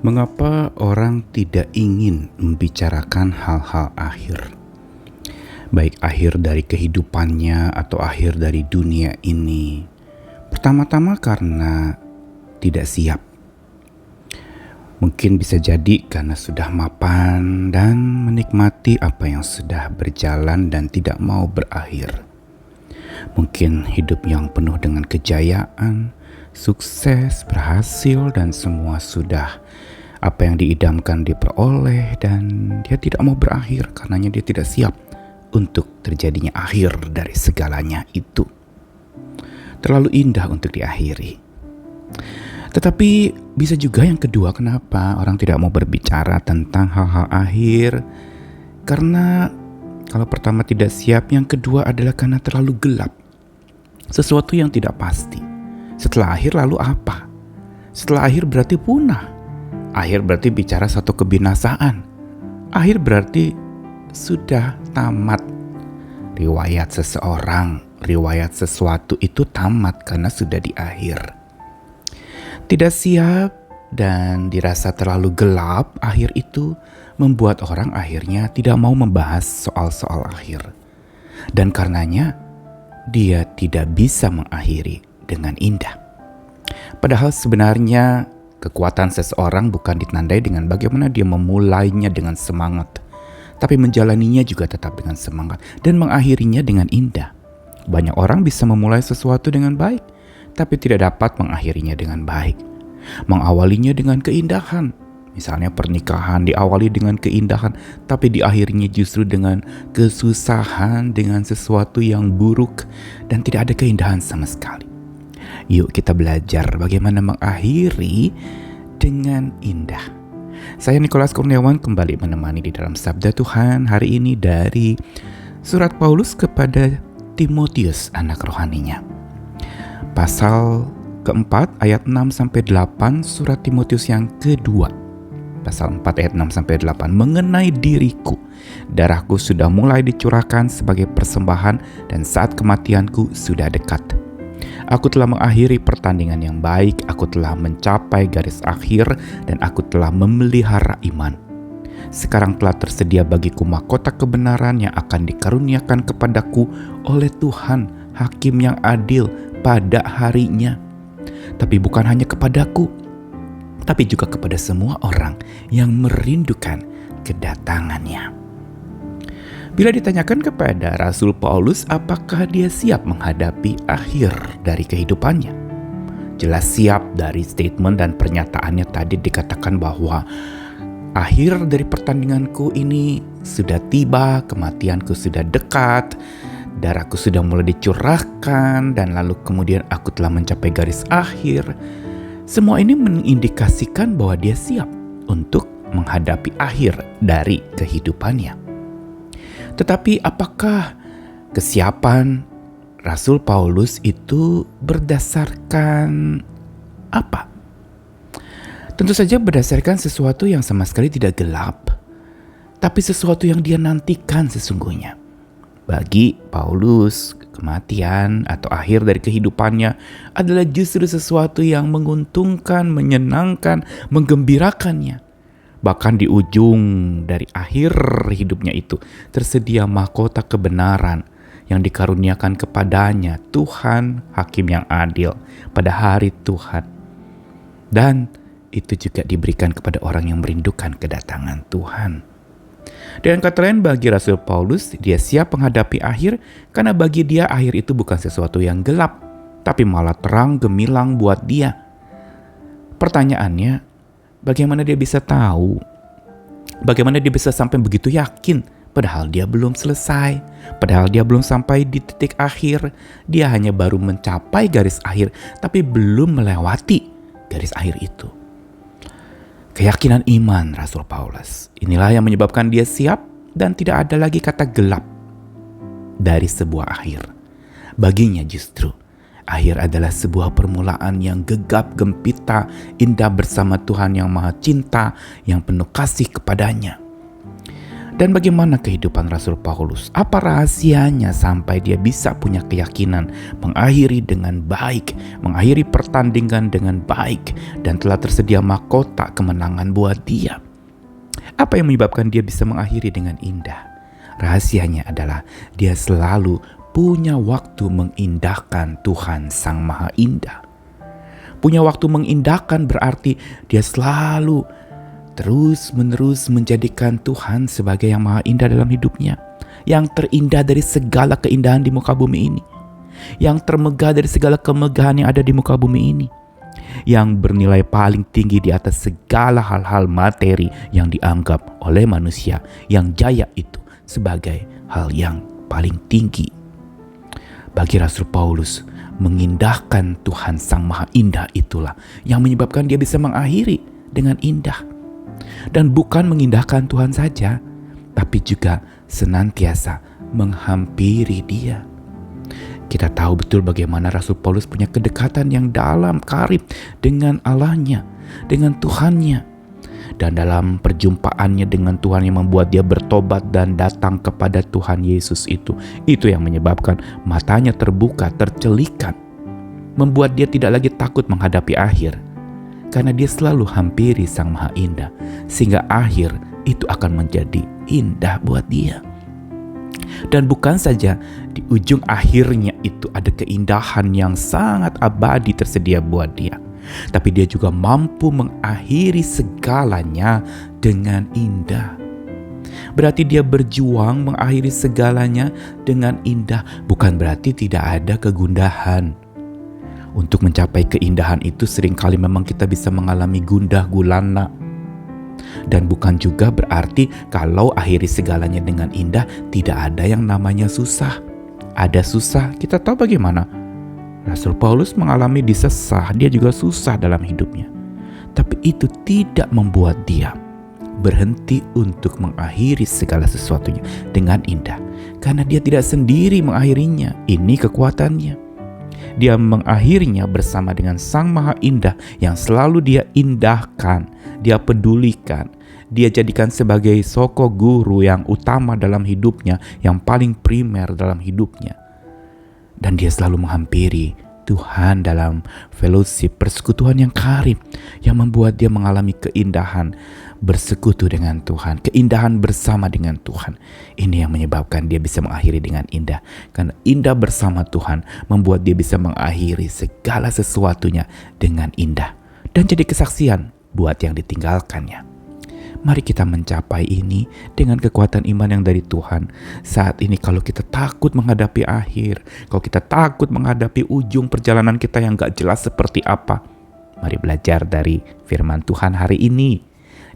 Mengapa orang tidak ingin membicarakan hal-hal akhir? Baik akhir dari kehidupannya atau akhir dari dunia ini. Pertama-tama karena tidak siap. Mungkin bisa jadi karena sudah mapan dan menikmati apa yang sudah berjalan dan tidak mau berakhir. Mungkin hidup yang penuh dengan kejayaan, sukses, berhasil, dan semua sudah apa yang diidamkan diperoleh, dan dia tidak mau berakhir karenanya dia tidak siap untuk terjadinya akhir dari segalanya itu. Terlalu indah untuk diakhiri. Tetapi bisa juga yang kedua, kenapa orang tidak mau berbicara tentang hal-hal akhir? Karena kalau pertama tidak siap, yang kedua adalah karena terlalu gelap. Sesuatu yang tidak pasti. Setelah akhir lalu apa? Setelah akhir berarti punah. Akhir berarti bicara satu kebinasaan. Akhir berarti sudah tamat. Riwayat seseorang, riwayat sesuatu itu tamat karena sudah di akhir. Tidak siap dan dirasa terlalu gelap, akhir itu membuat orang akhirnya tidak mau membahas soal-soal akhir. Dan karenanya dia tidak bisa mengakhiri dengan indah. Padahal sebenarnya kekuatan seseorang bukan ditandai dengan bagaimana dia memulainya dengan semangat, tapi menjalaninya juga tetap dengan semangat dan mengakhirinya dengan indah. Banyak orang bisa memulai sesuatu dengan baik, tapi tidak dapat mengakhirinya dengan baik. Mengawalinya dengan keindahan. Misalnya pernikahan diawali dengan keindahan, tapi diakhirinya justru dengan kesusahan, dengan sesuatu yang buruk, dan tidak ada keindahan sama sekali. Yuk kita belajar bagaimana mengakhiri dengan indah. Saya Nikolas Kurniawan kembali menemani di dalam Sabda Tuhan hari ini dari surat Paulus kepada Timotius anak rohaninya. Pasal keempat ayat 6-8 surat Timotius yang kedua. Pasal 4 ayat 6-8 mengenai diriku. Darahku sudah mulai dicurahkan sebagai persembahan dan saat kematianku sudah dekat. Aku telah mengakhiri pertandingan yang baik, aku telah mencapai garis akhir, dan aku telah memelihara iman. Sekarang telah tersedia bagiku mahkota kebenaran yang akan dikaruniakan kepadaku oleh Tuhan, Hakim yang adil pada harinya. Tapi bukan hanya kepadaku, tapi juga kepada semua orang yang merindukan kedatangannya. Bila ditanyakan kepada Rasul Paulus apakah dia siap menghadapi akhir dari kehidupannya, jelas siap. Dari statement dan pernyataannya tadi dikatakan bahwa akhir dari pertandinganku ini sudah tiba, kematianku sudah dekat, darahku sudah mulai dicurahkan, dan lalu kemudian aku telah mencapai garis akhir. Semua ini mengindikasikan bahwa dia siap untuk menghadapi akhir dari kehidupannya. Tetapi apakah kesiapan Rasul Paulus itu berdasarkan apa? Tentu saja berdasarkan sesuatu yang sama sekali tidak gelap, tapi sesuatu yang dia nantikan sesungguhnya. Bagi Paulus, kematian atau akhir dari kehidupannya adalah justru sesuatu yang menguntungkan, menyenangkan, menggembirakannya. Bahkan di ujung dari akhir hidupnya itu tersedia mahkota kebenaran yang dikaruniakan kepadanya Tuhan, Hakim yang adil pada hari Tuhan. Dan itu juga diberikan kepada orang yang merindukan kedatangan Tuhan. Dengan kata lain, bagi Rasul Paulus, dia siap menghadapi akhir karena bagi dia akhir itu bukan sesuatu yang gelap, tapi malah terang gemilang buat dia. Pertanyaannya, bagaimana dia bisa tahu? Bagaimana dia bisa sampai begitu yakin? Padahal dia belum selesai. Padahal dia belum sampai di titik akhir. Dia hanya baru mencapai garis akhir, tapi belum melewati garis akhir itu. Keyakinan iman Rasul Paulus. Inilah yang menyebabkan dia siap dan tidak ada lagi kata gelap dari sebuah akhir. Baginya justru akhir adalah sebuah permulaan yang gegap gempita, indah bersama Tuhan yang Maha Cinta, yang penuh kasih kepadanya. Dan bagaimana kehidupan Rasul Paulus? Apa rahasianya sampai dia bisa punya keyakinan mengakhiri dengan baik, mengakhiri pertandingan dengan baik, dan telah tersedia mahkota kemenangan buat dia? Apa yang menyebabkan dia bisa mengakhiri dengan indah? Rahasianya adalah dia selalu punya waktu mengindahkan Tuhan Sang Maha Indah. Punya waktu mengindahkan berarti dia selalu terus-menerus menjadikan Tuhan sebagai yang maha indah dalam hidupnya. Yang terindah dari segala keindahan di muka bumi ini. Yang termegah dari segala kemegahan yang ada di muka bumi ini. Yang bernilai paling tinggi di atas segala hal-hal materi yang dianggap oleh manusia. Yang jaya itu sebagai hal yang paling tinggi. Bagi Rasul Paulus, mengindahkan Tuhan Sang Maha Indah itulah yang menyebabkan dia bisa mengakhiri dengan indah. Dan bukan mengindahkan Tuhan saja, tapi juga senantiasa menghampiri Dia. Kita tahu betul bagaimana Rasul Paulus punya kedekatan yang dalam, karib dengan Allahnya, dengan Tuhannya. Dan dalam perjumpaannya dengan Tuhan yang membuat dia bertobat dan datang kepada Tuhan Yesus itu yang menyebabkan matanya terbuka, tercelikan. Membuat dia tidak lagi takut menghadapi akhir. Karena dia selalu hampiri Sang Maha Indah. Sehingga akhir itu akan menjadi indah buat dia. Dan bukan saja di ujung akhirnya itu ada keindahan yang sangat abadi tersedia buat dia. Tapi dia juga mampu mengakhiri segalanya dengan indah. Berarti dia berjuang mengakhiri segalanya dengan indah. Bukan berarti tidak ada kegundahan. Untuk mencapai keindahan itu seringkali memang kita bisa mengalami gundah gulana. Dan bukan juga berarti kalau akhiri segalanya dengan indah tidak ada yang namanya susah. Ada susah, kita tahu bagaimana. Rasul Paulus mengalami disesah, dia juga susah dalam hidupnya. Tapi itu tidak membuat dia berhenti untuk mengakhiri segala sesuatunya dengan indah. Karena dia tidak sendiri mengakhirinya, ini kekuatannya. Dia mengakhirinya bersama dengan Sang Maha Indah yang selalu dia indahkan, dia pedulikan. Dia jadikan sebagai soko guru yang utama dalam hidupnya, yang paling primer dalam hidupnya. Dan dia selalu menghampiri Tuhan dalam fellowship, persekutuan yang karib, yang membuat dia mengalami keindahan bersekutu dengan Tuhan, keindahan bersama dengan Tuhan. Ini yang menyebabkan dia bisa mengakhiri dengan indah. Karena indah bersama Tuhan membuat dia bisa mengakhiri segala sesuatunya dengan indah. Dan jadi kesaksian buat yang ditinggalkannya. Mari kita mencapai ini dengan kekuatan iman yang dari Tuhan. Saat ini kalau kita takut menghadapi akhir, kalau kita takut menghadapi ujung perjalanan kita yang gak jelas seperti apa, mari belajar dari firman Tuhan hari ini.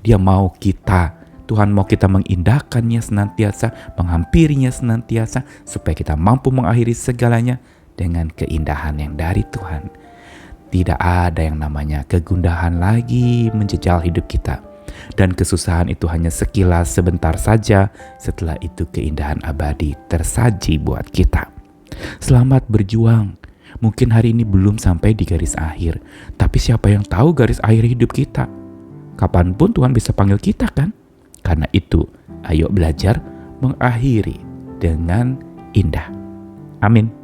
Dia mau kita, Tuhan mau kita mengindahkannya senantiasa, menghampirinya senantiasa, supaya kita mampu mengakhiri segalanya dengan keindahan yang dari Tuhan. Tidak ada yang namanya kegundahan lagi menjejal hidup kita. Dan kesusahan itu hanya sekilas sebentar saja, setelah itu keindahan abadi tersaji buat kita. Selamat berjuang. Mungkin hari ini belum sampai di garis akhir, tapi siapa yang tahu garis akhir hidup kita? Kapanpun Tuhan bisa panggil kita kan? Karena itu, ayo belajar mengakhiri dengan indah. Amin.